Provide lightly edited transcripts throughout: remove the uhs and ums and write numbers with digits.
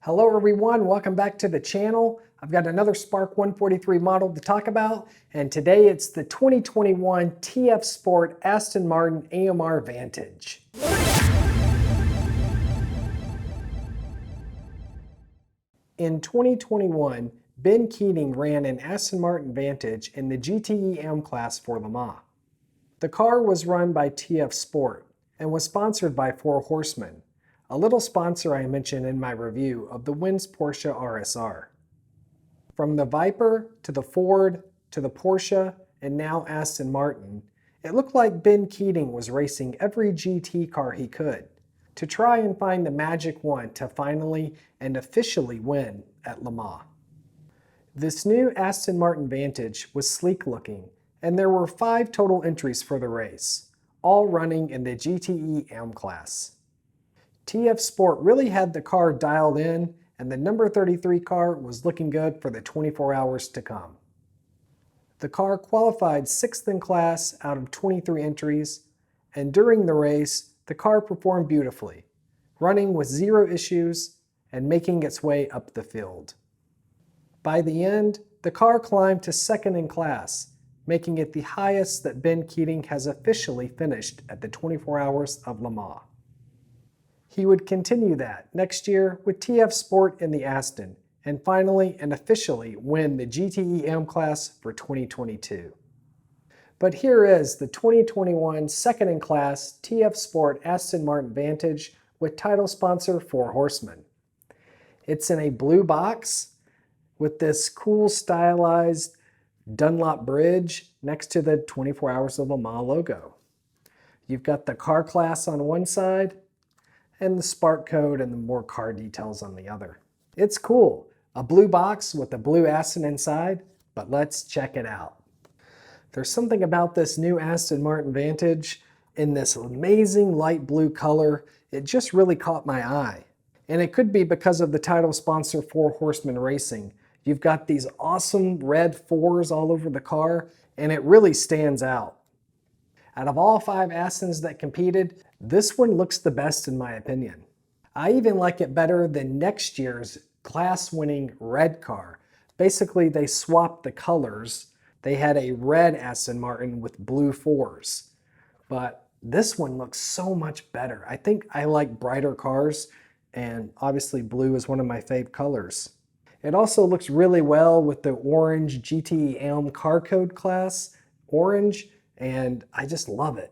Hello everyone, welcome back to the channel. I've got another Spark 143 model to talk about, and today it's the 2021 TF Sport Aston Martin AMR Vantage. In 2021, Ben Keating ran an Aston Martin Vantage in the GTE M class for Le Mans. The car was run by TF Sport and was sponsored by Four Horsemen, a little sponsor I mentioned in my review of the Wins Porsche RSR. From the Viper to the Ford to the Porsche and now Aston Martin, it looked like Ben Keating was racing every GT car he could to try and find the magic one to finally and officially win at Le Mans. This new Aston Martin Vantage was sleek looking, and there were 5 total entries for the race, all running in the GTE M class. TF Sport really had the car dialed in, and the number 33 car was looking good for the 24 hours to come. The car qualified 6th in class out of 23 entries, and during the race, the car performed beautifully, running with 0 issues and making its way up the field. By the end, the car climbed to 2nd in class, making it the highest that Ben Keating has officially finished at the 24 Hours of Le Mans. He would continue that next year with TF Sport in the Aston, and finally and officially win the GTE M class for 2022. But here is the 2021 2nd in class TF Sport Aston Martin Vantage with title sponsor Four Horsemen. It's in a blue box with this cool stylized Dunlop bridge next to the 24 Hours of Le Mans logo. You've got the car class on one side and the Spark code and the more car details on the other. It's cool, a blue box with a blue Aston inside, but let's check it out. There's something about this new Aston Martin Vantage in this amazing light blue color. It just really caught my eye. And it could be because of the title sponsor Four Horsemen Racing. You've got these awesome red 4s all over the car, and it really stands out. Out of all 5 Astons that competed, this one looks the best in my opinion. I even like it better than next year's class-winning red car. Basically, they swapped the colors. They had a red Aston Martin with blue 4s. But this one looks so much better. I think I like brighter cars, and obviously blue is one of my fave colors. It also looks really well with the orange GTE M car code class, orange, and I just love it.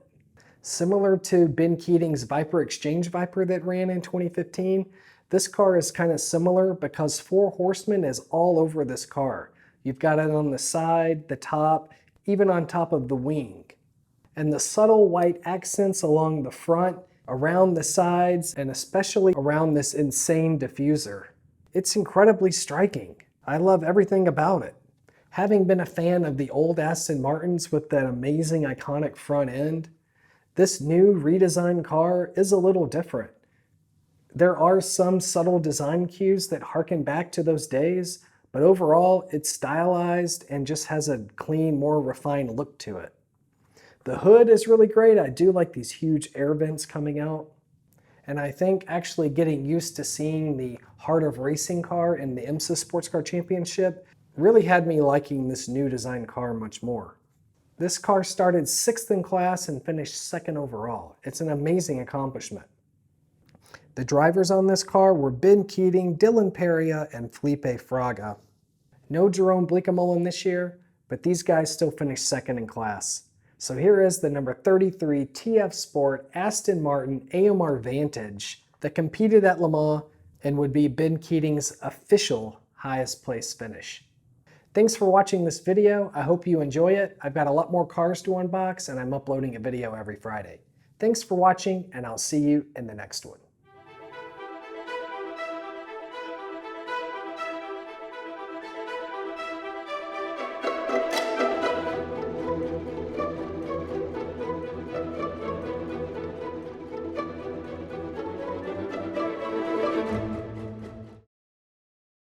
Similar to Ben Keating's Viper Exchange Viper that ran in 2015, this car is kind of similar because Four Horsemen is all over this car. You've got it on the side, the top, even on top of the wing. And the subtle white accents along the front, around the sides, and especially around this insane diffuser. It's incredibly striking. I love everything about it. Having been a fan of the old Aston Martins with that amazing iconic front end, this new redesigned car is a little different. There are some subtle design cues that harken back to those days, but overall it's stylized and just has a clean, more refined look to it. The hood is really great. I do like these huge air vents coming out. And I think actually getting used to seeing the Heart of Racing car in the IMSA Sports Car Championship really had me liking this new design car much more. This car started 6th in class and finished 2nd overall. It's an amazing accomplishment. The drivers on this car were Ben Keating, Dylan Peria, and Felipe Fraga. No Jerome Bleekemolen this year, but these guys still finished 2nd in class. So here is the number 33 TF Sport Aston Martin AMR Vantage that competed at Le Mans and would be Ben Keating's official highest place finish. Thanks for watching this video. I hope you enjoy it. I've got a lot more cars to unbox, and I'm uploading a video every Friday. Thanks for watching, and I'll see you in the next one.